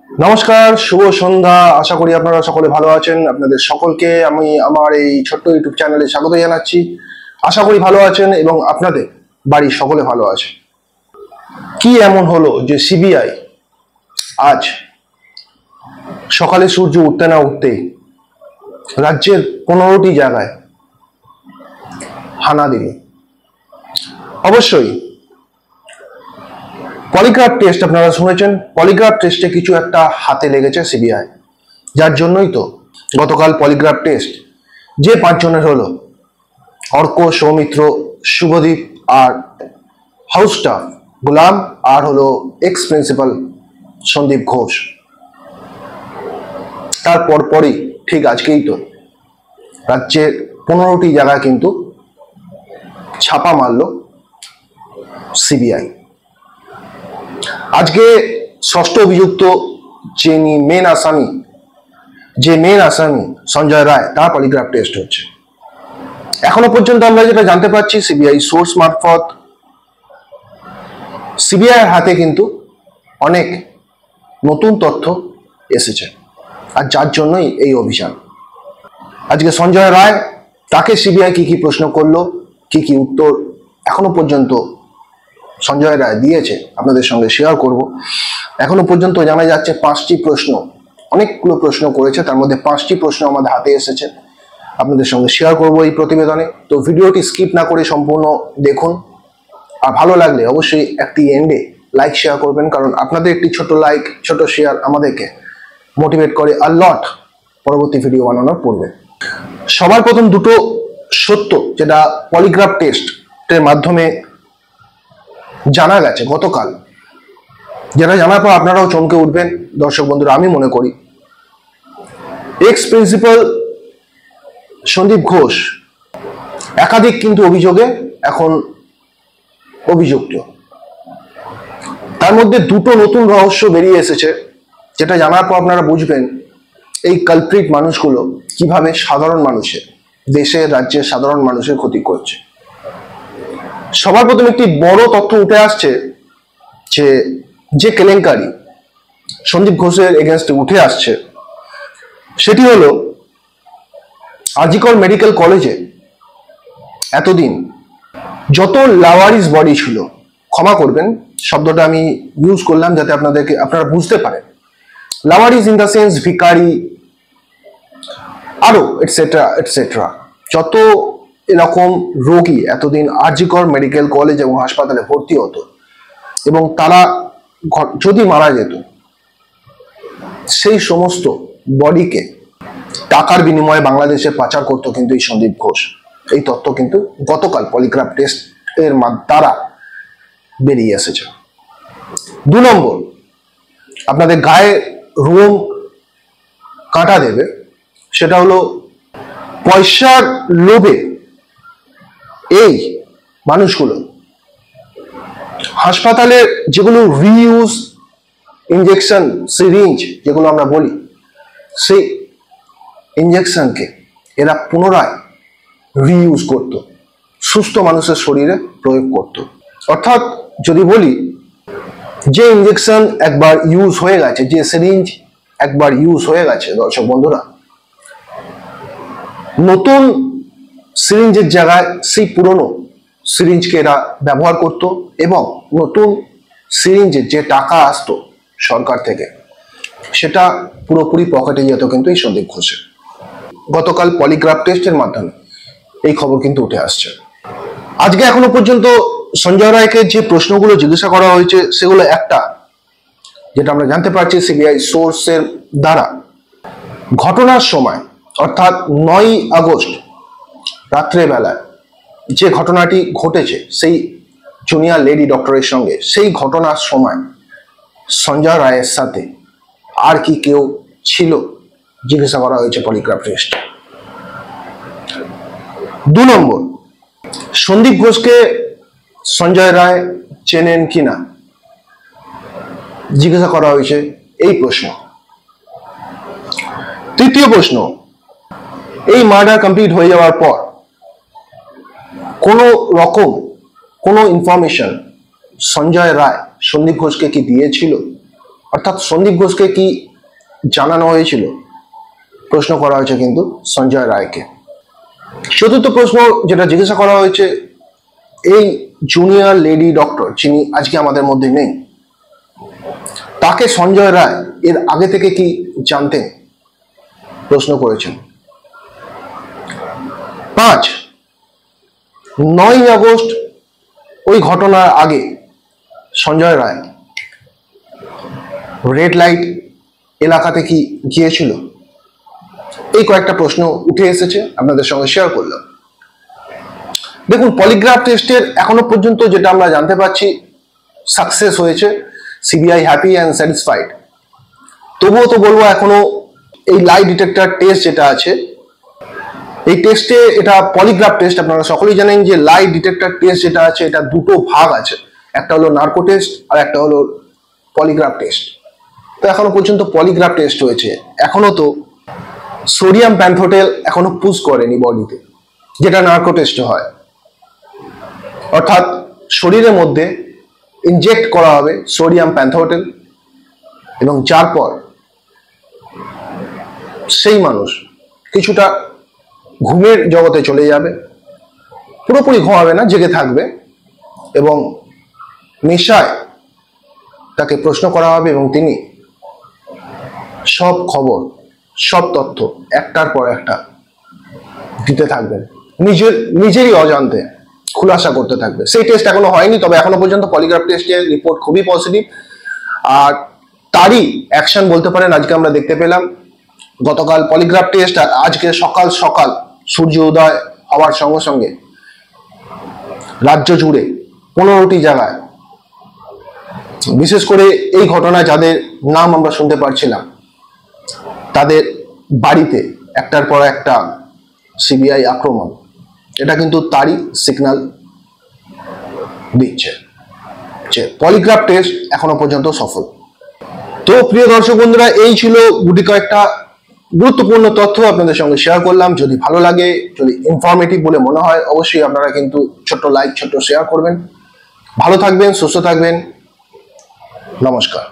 নমস্কার, শুভ সন্ধ্যা। আশা করি আপনারা সকলে ভালো আছেন। আপনাদের সকলকে আমি আমার এই ছোট্ট ইউটিউব চ্যানেলে স্বাগত জানাচ্ছি। আশা করি ভালো আছেন এবং আপনাদের বাড়ির সকলে ভালো আছে। কি এমন হলো যে সিবিআই আজ সকালে সূর্য উঠতে না উঠতেই রাজ্যের 15টি জায়গায় হানা দিল? অবশ্যই পলিগ্রাফ টেস্ট আপনারা শুনেছেন। পলিগ্রাফ টেস্টে কিছু একটা হাতে লেগেছে সিবিআই, যার জন্যই তো গতকাল পলিগ্রাফ টেস্ট যে 5 জনের হলো, অর্ক, সৌমিত্র, শুভদীপ আর হাউস স্টাফ গোলাম আর হলো এক্স প্রিন্সিপাল সন্দীপ ঘোষ, তারপর পরই ঠিক আজকেই তো রাজ্যের 15টি জায়গায় কিন্তু ছাপা মারল সিবিআই। আজকে ষষ্ঠ অভিযুক্ত যিনি মেন আসামি সঞ্জয় রায়, তার পলিগ্রাফ টেস্ট হচ্ছে। এখনো পর্যন্ত আমরা যেটা জানতে পারছি সিবিআই সোর্স মারফত, সিবিআই হাতে কিন্তু অনেক নতুন তথ্য এসেছে, আর যার জন্যই এই অভিযান। আজকে সঞ্জয় রায়, তাকে সিবিআই কি কি প্রশ্ন করলো, কি কি উত্তর এখনো পর্যন্ত সঞ্জয় রায় দিয়েছে, আপনাদের সঙ্গে শেয়ার করব। এখনো পর্যন্ত জানা যাচ্ছে 5টি প্রশ্ন, অনেকগুলো প্রশ্ন করেছে, তার মধ্যে 5টি প্রশ্ন আমাদের হাতে এসেছে, আপনাদের সঙ্গে শেয়ার করব এই প্রতিবেদনে। তো ভিডিওটি স্কিপ না করে সম্পূর্ণ দেখুন, আর ভালো লাগলে অবশ্যই একটি এন্ডে লাইক শেয়ার করবেন, কারণ আপনাদের একটি ছোট লাইক, ছোট শেয়ার আমাদেরকে মোটিভেট করে আর লট পরবর্তী ভিডিও বানানোর পূর্বে। সবার প্রথম দুটো সত্য যেটা পলিগ্রাফ টেস্টের মাধ্যমে জানা গেছে গতকাল, যেটা জানার পর আপনারাও চমকে উঠবেন দর্শক বন্ধুরা, আমি মনে করি। এক্স প্রিন্সিপাল সন্দীপ ঘোষ একাধিক কিন্তু অভিযোগে এখন অভিযুক্ত। তার মধ্যে দুটো নতুন রহস্য বেরিয়ে এসেছে, যেটা জানার পর আপনারা বুঝবেন এই কালপ্রিট মানুষগুলো কিভাবে সাধারণ মানুষের, দেশের রাজ্যের সাধারণ মানুষের ক্ষতি করছে। সবার প্রথমে একটি বড় তথ্য উঠে আসছে যে কেলেঙ্কারি সন্দীপ ঘোষের এগেনস্টে উঠে আসছে, সেটি হলো জি কর মেডিকেল কলেজে এতদিন যত লাওয়ারিস বডি ছিল, ক্ষমা করবেন শব্দটা আমি ইউজ করলাম যাতে আপনারা বুঝতে পারেন, লাওয়ারিস ইন দ্য সেন্স ভিখারি, আরো এটসেট্রা এটসেট্রা, যত এরকম রোগী এতদিন জি কর মেডিকেল কলেজ এবং হাসপাতালে ভর্তি হতো এবং তারা যদি মারা যেত, সেই সমস্ত বডিকে টাকার বিনিময়ে বাংলাদেশে পাচার করতো কিন্তু এই সন্দীপ ঘোষ। এই তথ্য কিন্তু গতকাল পলিগ্রাফ টেস্ট এর দ্বারা বেরিয়ে এসেছে। 2 নম্বর, আপনাদের গায়ে রোম কাঁটা দেবে, সেটা হলো পয়সার লোভে এই মানুষগুলো হাসপাতালে যেগুলো রিইউজ ইনজেকশন, সিরিঞ্জ যেগুলো আমরা বলি, সেই ইনজেকশনকে এরা পুনরায় রিইউজ করত, সুস্থ মানুষের শরীরে প্রয়োগ করত। অর্থাৎ যদি বলি, যে ইনজেকশন একবার ইউজ হয়ে গেছে, যে সিরিঞ্জ একবার ইউজ হয়ে গেছে দর্শক বন্ধুরা, নতুন সিরিঞ্জের জায়গায় সেই পুরনো সিরিঞ্জকে এরা ব্যবহার করত এবং নতুন সিরিঞ্জের যে টাকা আসতো সরকার থেকে, সেটা পুরোপুরি পকেটে যেত কিন্তু এই সন্দীপ ঘোষের। গতকাল পলিগ্রাফ টেস্টের মাধ্যমে এই খবর কিন্তু উঠে আসছে। আজকে এখনো পর্যন্ত সঞ্জয় রায়কে যে প্রশ্নগুলো জিজ্ঞাসা করা হয়েছে, সেগুলো একটা, যেটা আমরা জানতে পারছি সিবিআই সোর্সের দ্বারা, ঘটনার সময় অর্থাৎ 9ই আগস্ট রাত্রেবেলায় যে ঘটনাটি ঘটেছে সেই জুনিয়র লেডি ডক্টরের সঙ্গে, সেই ঘটনার সময় সঞ্জয় রায়ের সাথে আর কি কেউ ছিল জিজ্ঞাসা করা হয়েছে পলিগ্রাফ টেস্ট। 2 নম্বর, সন্দীপ ঘোষকে সঞ্জয় রায় চেনেন কিনা জিজ্ঞাসা করা হয়েছে এই প্রশ্ন। 3য় প্রশ্ন, এই মার্ডার কমপ্লিট হয়ে যাওয়ার পর কোনো রকম কোনো ইনফরমেশন সঞ্জয় রায় সন্দীপ ঘোষকে কি দিয়েছিল অর্থাৎ সন্দীপ ঘোষকে কি জানানো হয়েছিল, প্রশ্ন করা হয়েছে কিন্তু সঞ্জয় রায়কে। চতুর্থ প্রশ্ন যেটা জিজ্ঞাসা করা হয়েছে, এই জুনিয়র লেডি ডক্টর যিনি আজকে আমাদের মধ্যে নেই, তাকে সঞ্জয় রায় এর আগে থেকে কি জানতেন, প্রশ্ন করেছেন। 5, 9 আগস্ট ওই ঘটনার আগে সঞ্জয় রায় রেড লাইট এলাকাতে কি গিয়েছিল? এই কয়েকটা প্রশ্ন উঠে এসেছে, আপনাদের সঙ্গে শেয়ার করলাম। দেখুন, পলিগ্রাফ টেস্টের এখনো পর্যন্ত যেটা আমরা জানতে পারছি, সাকসেস হয়েছে, সিবিআই হ্যাপি অ্যান্ড স্যাটিসফাইড। তবুও তো বলবো, এখনো এই লাই ডিটেক্টর টেস্ট যেটা আছে, এই টেস্টে, এটা পলিগ্রাফ টেস্ট, আপনারা সকলেই জানেন যে লাই ডিটেক্টর টেস্ট যেটা আছে, এটা দুটো ভাগ আছে, একটা হলো নার্কো টেস্ট আর একটা হলো পলিগ্রাফ টেস্ট। তো এখনো পর্যন্ত পলিগ্রাফ টেস্ট হয়েছে, এখনো তো সোডিয়াম প্যান্থোটেল এখনো পুশ করেনি বডিতে, যেটা নার্কো টেস্টে হয়। অর্থাৎ শরীরের মধ্যে ইনজেক্ট করা হবে সোডিয়াম প্যান্থোটেল, এবং যার পর সেই মানুষ কিছুটা ঘুমের জগতে চলে যাবে, পুরোপুরি ঘুমাবে না, জেগে থাকবে, এবং নেশায় তাকে প্রশ্ন করা হবে এবং তিনি সব খবর, সব তথ্য একটার পর একটা দিতে থাকবেন, নিজেরই অজান্তে খুলাসা করতে থাকবে। সেই টেস্ট এখনো হয়নি, তবে এখনো পর্যন্ত পলিগ্রাফ টেস্টের রিপোর্ট খুবই পজিটিভ, আর তারই অ্যাকশন বলতে পারেন আজকে আমরা দেখতে পেলাম। গতকাল পলিগ্রাফ টেস্ট, আর আজকে সকাল সকাল সূর্য উদয় হওয়ার সঙ্গে সঙ্গে রাজ্য জুড়ে 15টি জায়গায়, বিশেষ করে এই ঘটনায় যাদের নাম আমরা শুনতে পারছিলাম, তাদের বাড়িতে একটার পর একটা সিবিআই আক্রমণ, এটা কিন্তু তারই সিগন্যাল দিচ্ছে যে পলিগ্রাফ টেস্ট এখনো পর্যন্ত সফল। তো প্রিয় দর্শক বন্ধুরা, এই ছিল গুটি কয়েকটা গুরুত্বপূর্ণ তথ্য আপনাদের সঙ্গে শেয়ার করলাম। যদি ভালো লাগে, যদি ইনফরমেটিভ বলে মনে হয়, অবশ্যই আপনারা কিন্তু ছোট্ট লাইক, ছোট্ট শেয়ার করবেন। ভালো থাকবেন, সুস্থ থাকবেন, নমস্কার।